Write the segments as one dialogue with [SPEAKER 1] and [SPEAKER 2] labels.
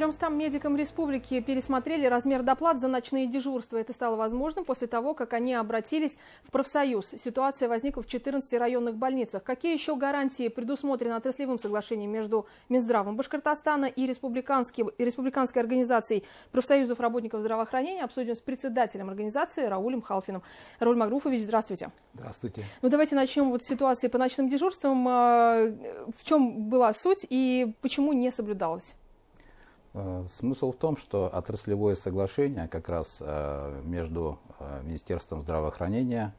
[SPEAKER 1] 300 медикам республики пересмотрели размер доплат за ночные дежурства. Это стало возможным после того, как они обратились в профсоюз. Ситуация возникла в 14 районных больницах. Какие еще гарантии предусмотрены отраслевым соглашением между Минздравом Башкортостана и республиканской организацией профсоюзов работников здравоохранения, обсудим с председателем организации Раулем Халфиным. Рауль Магруфович, здравствуйте.
[SPEAKER 2] Здравствуйте.
[SPEAKER 1] Ну, давайте начнем с ситуации по ночным дежурствам. В чем была суть и почему не соблюдалась?
[SPEAKER 2] Смысл в том, что отраслевое соглашение как раз между Министерством здравоохранения,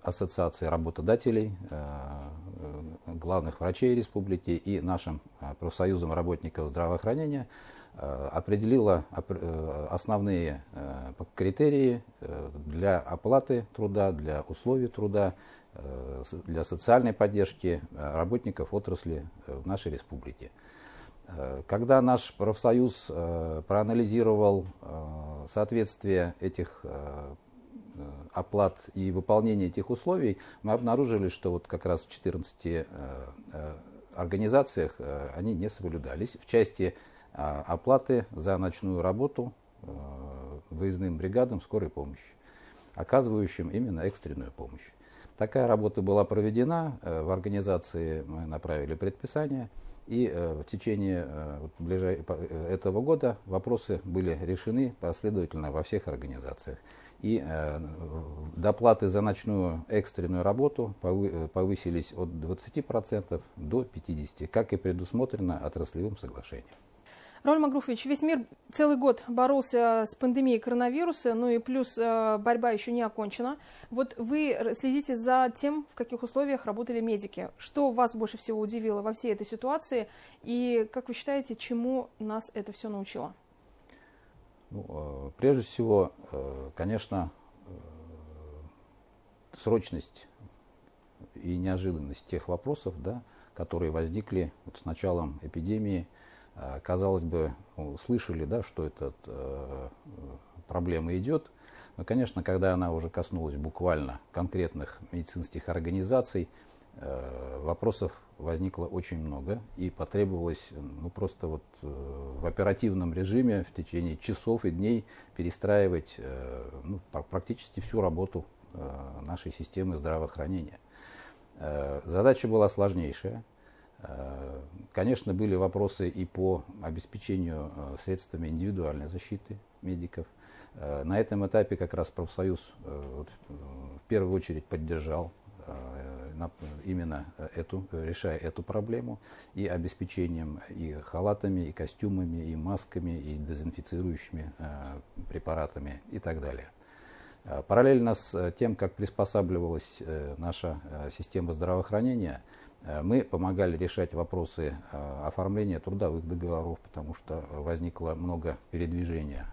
[SPEAKER 2] Ассоциацией работодателей, главных врачей республики и нашим профсоюзом работников здравоохранения определило основные критерии для оплаты труда, для условий труда, для социальной поддержки работников отрасли в нашей республике. Когда наш профсоюз проанализировал соответствие этих оплат и выполнение этих условий, мы обнаружили, что вот как раз в 14 организациях они не соблюдались в части оплаты за ночную работу выездным бригадам скорой помощи, оказывающим именно экстренную помощь. Такая работа была проведена, в организации мы направили предписание, и в течение этого года вопросы были решены последовательно во всех организациях. И доплаты за ночную экстренную работу повысились от 20% до 50%, как и предусмотрено отраслевым соглашением.
[SPEAKER 1] Рауль Магруфович, весь мир целый год боролся с пандемией коронавируса, ну и плюс борьба еще не окончена. Вот вы следите за тем, в каких условиях работали медики. Что вас больше всего удивило во всей этой ситуации? И, как вы считаете, чему нас это все научило?
[SPEAKER 2] Ну, прежде всего, конечно, срочность и неожиданность тех вопросов, да, которые возникли вот с началом эпидемии. Казалось бы, слышали, да, что эта проблема идет, но, конечно, когда она уже коснулась буквально конкретных медицинских организаций, вопросов возникло очень много и потребовалось просто вот в оперативном режиме в течение часов и дней перестраивать практически всю работу нашей системы здравоохранения. Задача была сложнейшая. Конечно, были вопросы и по обеспечению средствами индивидуальной защиты медиков. На этом этапе как раз профсоюз в первую очередь поддержал именно решая эту проблему и обеспечением и халатами, и костюмами, и масками, и дезинфицирующими препаратами и так далее. Параллельно с тем, как приспосабливалась наша система здравоохранения, мы помогали решать вопросы оформления трудовых договоров, потому что возникло много передвижения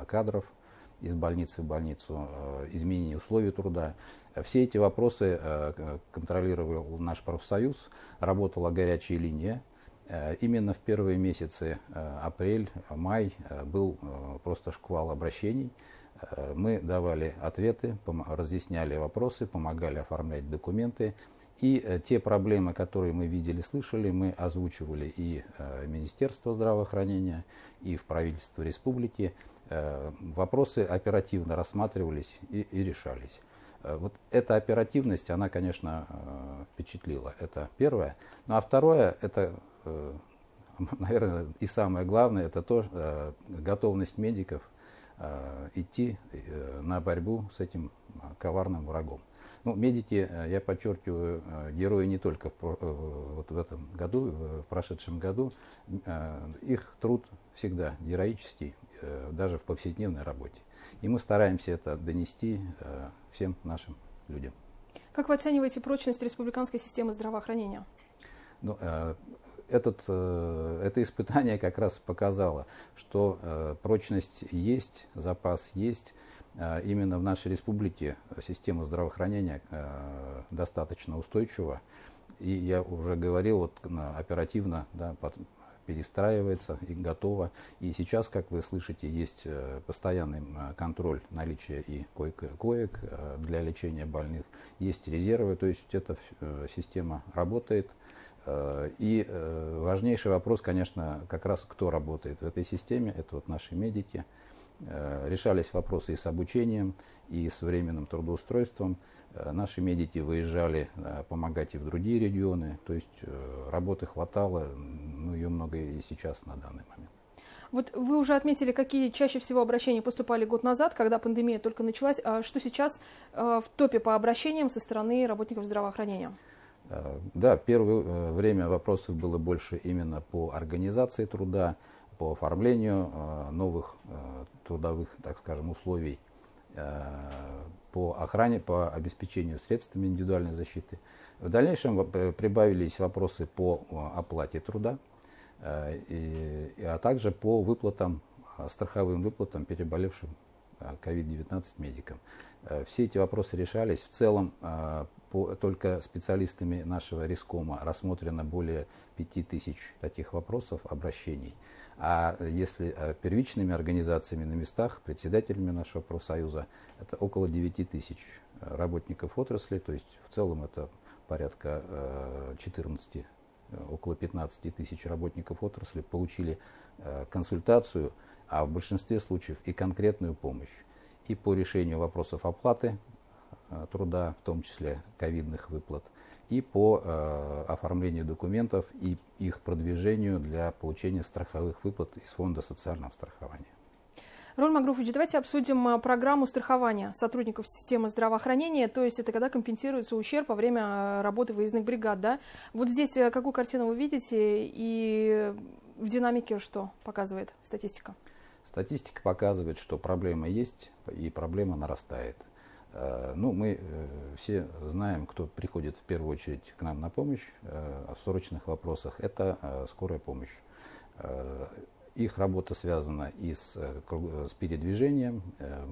[SPEAKER 2] кадров из больницы в больницу, изменение условий труда. Все эти вопросы контролировал наш профсоюз, работала горячая линия. Именно в первые месяцы апрель, май был просто шквал обращений. Мы давали ответы, разъясняли вопросы, помогали оформлять документы. И те проблемы, которые мы видели, слышали, мы озвучивали и Министерство здравоохранения, и в правительство республики. Вопросы оперативно рассматривались и решались. Вот эта оперативность, она, конечно, впечатлила. Это первое. Ну а второе, это, наверное, и самое главное, это то, готовность медиков идти на борьбу с этим коварным врагом. Ну, медики, я подчеркиваю, герои не только вот в этом году, в прошедшем году. Их труд всегда героический, даже в повседневной работе. И мы стараемся это донести всем нашим людям.
[SPEAKER 1] Как вы оцениваете прочность республиканской системы здравоохранения?
[SPEAKER 2] Ну, это испытание как раз показало, что прочность есть, запас есть. Именно в нашей республике система здравоохранения достаточно устойчива. И я уже говорил, вот, оперативно перестраивается и готова. И сейчас, как вы слышите, есть постоянный контроль наличия и коек для лечения больных, есть резервы, то есть эта система работает. И важнейший вопрос, конечно, как раз кто работает в этой системе, это вот наши медики. Решались вопросы и с обучением, и с временным трудоустройством. Наши медики выезжали помогать и в другие регионы, то есть работы хватало, ну, ее много и сейчас на данный момент.
[SPEAKER 1] Вот вы уже отметили, какие чаще всего обращения поступали год назад, когда пандемия только началась, а что сейчас в топе по обращениям со стороны работников здравоохранения?
[SPEAKER 2] Да, первое время вопросов было больше именно по организации труда, по оформлению новых трудовых, так скажем, условий, по охране, по обеспечению средствами индивидуальной защиты. В дальнейшем прибавились вопросы по оплате труда, а также по выплатам, страховым выплатам переболевшим COVID-19 медикам. Все эти вопросы решались. В целом, только специалистами нашего Рискома рассмотрено более 5000 таких вопросов, обращений. А если первичными организациями на местах, председателями нашего профсоюза, это около 9000 работников отрасли, то есть в целом это порядка 14, около 15 тысяч работников отрасли получили консультацию, а в большинстве случаев и конкретную помощь. И по решению вопросов оплаты труда, в том числе ковидных выплат, и по оформлению документов и их продвижению для получения страховых выплат из Фонда социального страхования.
[SPEAKER 1] Рауль Магруфович, давайте обсудим программу страхования сотрудников системы здравоохранения, то есть это когда компенсируется ущерб во время работы выездных бригад, да? Вот здесь какую картину вы видите и в динамике что показывает статистика?
[SPEAKER 2] Статистика показывает, что проблема есть и проблема нарастает. Ну, мы все знаем, кто приходит в первую очередь к нам на помощь в срочных вопросах, это скорая помощь. Их работа связана и с передвижением,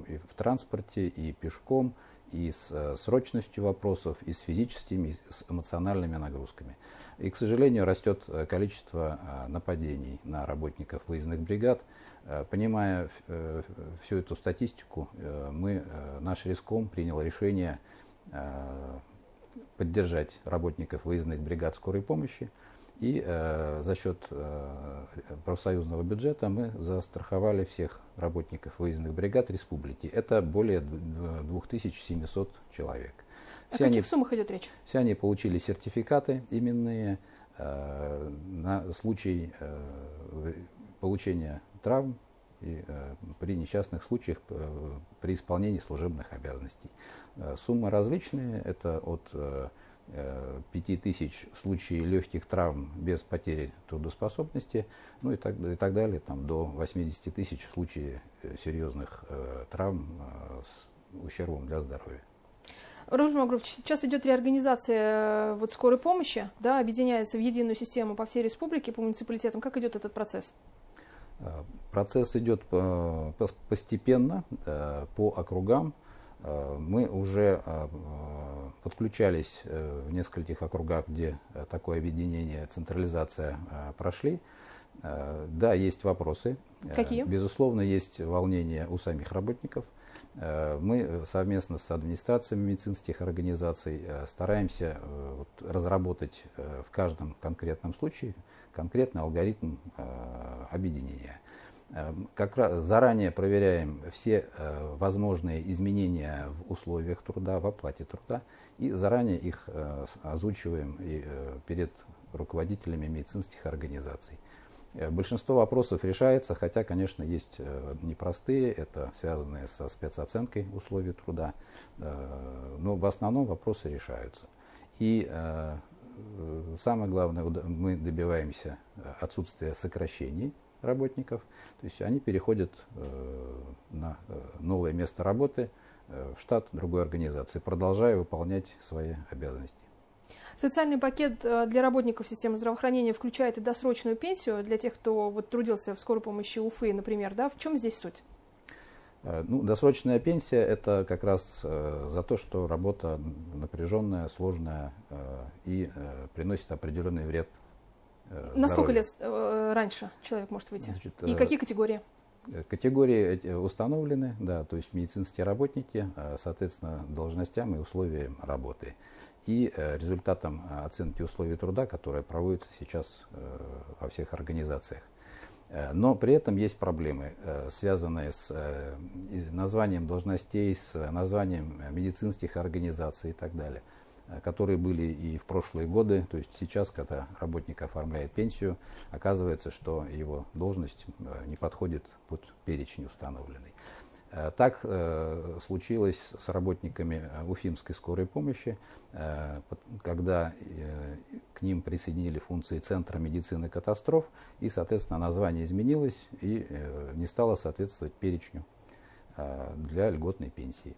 [SPEAKER 2] и в транспорте, и пешком, и с срочностью вопросов, и с физическими, и с эмоциональными нагрузками. И, к сожалению, растет количество нападений на работников выездных бригад. Понимая всю эту статистику, наш Риском принял решение поддержать работников выездных бригад скорой помощи. И за счет профсоюзного бюджета мы застраховали всех работников выездных бригад республики. Это более 2700 человек.
[SPEAKER 1] О каких суммах идет речь?
[SPEAKER 2] Все они получили сертификаты именные на случай получения травм и при несчастных случаях при исполнении служебных обязанностей. Суммы различные, это от 5000 в случае легких травм без потери трудоспособности, ну и так далее, там, до 80 000 в случае серьезных травм с ущербом для здоровья.
[SPEAKER 1] Рауль Магруфович, сейчас идет реорганизация скорой помощи, да, объединяется в единую систему по всей республике, по муниципалитетам. Как идет этот процесс?
[SPEAKER 2] Процесс идет постепенно, по округам. Мы уже подключались в нескольких округах, где такое объединение, централизация прошли. Да, есть вопросы.
[SPEAKER 1] Какие?
[SPEAKER 2] Безусловно, есть волнение у самих работников. Мы совместно с администрациями медицинских организаций стараемся разработать в каждом конкретном случае конкретный алгоритм объединения. Как раз заранее проверяем все возможные изменения в условиях труда, в оплате труда, и заранее их озвучиваем перед руководителями медицинских организаций. Большинство вопросов решается, хотя, конечно, есть непростые, это связанные со спецоценкой условий труда, но в основном вопросы решаются. И самое главное, мы добиваемся отсутствия сокращений работников, то есть они переходят на новое место работы в штат другой организации, продолжая выполнять свои обязанности.
[SPEAKER 1] Социальный пакет для работников системы здравоохранения включает и досрочную пенсию для тех, кто трудился в скорой помощи Уфы, например. Да? В чем здесь суть?
[SPEAKER 2] Досрочная пенсия – это как раз за то, что работа напряженная, сложная и приносит определенный вред здоровью.
[SPEAKER 1] На сколько лет раньше человек может выйти? И какие категории?
[SPEAKER 2] Категории установлены, да, то есть медицинские работники, соответственно, должностям и условиям работы. и результатом оценки условий труда, которая проводится сейчас во всех организациях. Но при этом есть проблемы, связанные с названием должностей, с названием медицинских организаций и так далее, которые были и в прошлые годы. То есть сейчас, когда работник оформляет пенсию, оказывается, что его должность не подходит под перечень установленный. Так случилось с работниками Уфимской скорой помощи, когда к ним присоединили функции Центра медицины катастроф, и, соответственно, название изменилось и не стало соответствовать перечню для льготной пенсии.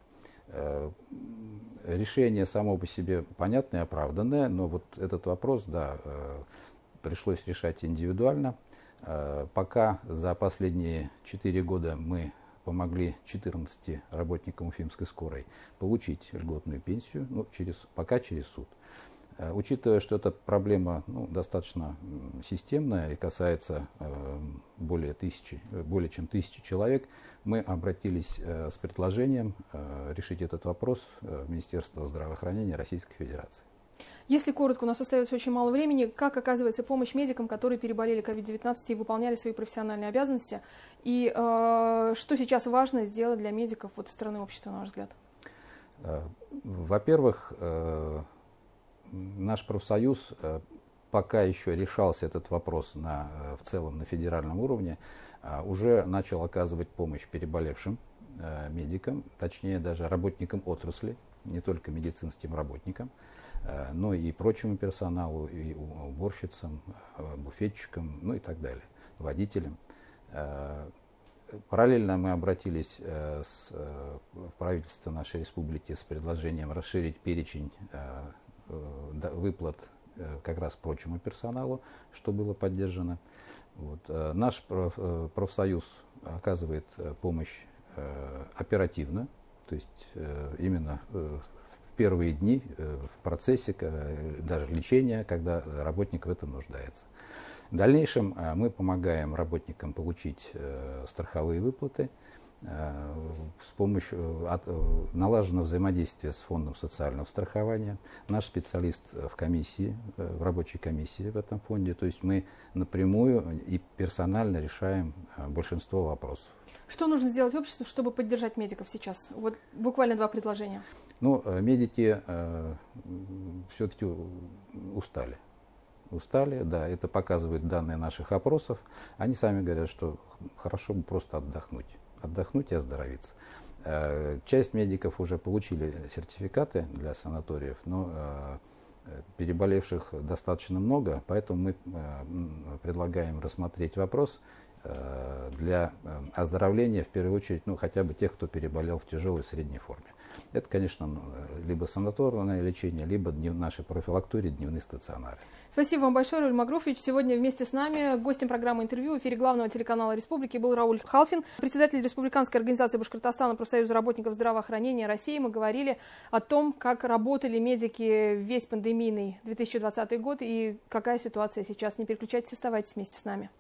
[SPEAKER 2] Решение само по себе понятное и оправданное, но вот этот вопрос, да, пришлось решать индивидуально. Пока за последние 4 года мы помогли 14 работникам Уфимской скорой получить льготную пенсию, пока через суд. Учитывая, что эта проблема достаточно системная и касается более чем 1000 человек, мы обратились с предложением решить этот вопрос в Министерство здравоохранения Российской Федерации.
[SPEAKER 1] Если коротко, у нас остается очень мало времени. Как оказывается помощь медикам, которые переболели COVID-19 и выполняли свои профессиональные обязанности? И что сейчас важно сделать для медиков со стороны общества, на ваш взгляд?
[SPEAKER 2] Во-первых, наш профсоюз, пока еще решался этот вопрос в целом на федеральном уровне, уже начал оказывать помощь переболевшим медикам, точнее даже работникам отрасли, не только медицинским работникам, но и прочему персоналу, и уборщицам, буфетчикам, и так далее, водителям. Параллельно мы обратились в правительство нашей республики с предложением расширить перечень выплат как раз прочему персоналу, что было поддержано. Наш профсоюз оказывает помощь оперативно, то есть именно в первые дни в процессе даже лечения, когда работник в этом нуждается. В дальнейшем мы помогаем работникам получить страховые выплаты с помощью налаженного взаимодействия с Фондом социального страхования. Наш специалист в рабочей комиссии в этом фонде, то есть мы напрямую и персонально решаем большинство вопросов.
[SPEAKER 1] Что нужно сделать обществу, чтобы поддержать медиков сейчас? Буквально 2 предложения.
[SPEAKER 2] Медики все-таки устали. Да, это показывают данные наших опросов. Они сами говорят, что хорошо бы просто отдохнуть и оздоровиться. Часть медиков уже получили сертификаты для санаториев, но переболевших достаточно много, поэтому мы предлагаем рассмотреть вопрос для оздоровления, в первую очередь, хотя бы тех, кто переболел в тяжелой и средней форме. Это, конечно, либо санаторное лечение, либо в нашей профилактуре дневные стационары.
[SPEAKER 1] Спасибо вам большое, Рауль Магруфович. Сегодня вместе с нами гостем программы интервью в эфире главного телеканала Республики был Рауль Халфин, председатель Республиканской организации Башкортостана профсоюза работников здравоохранения России. Мы говорили о том, как работали медики весь пандемийный 2020 год и какая ситуация сейчас. Не переключайтесь, оставайтесь вместе с нами.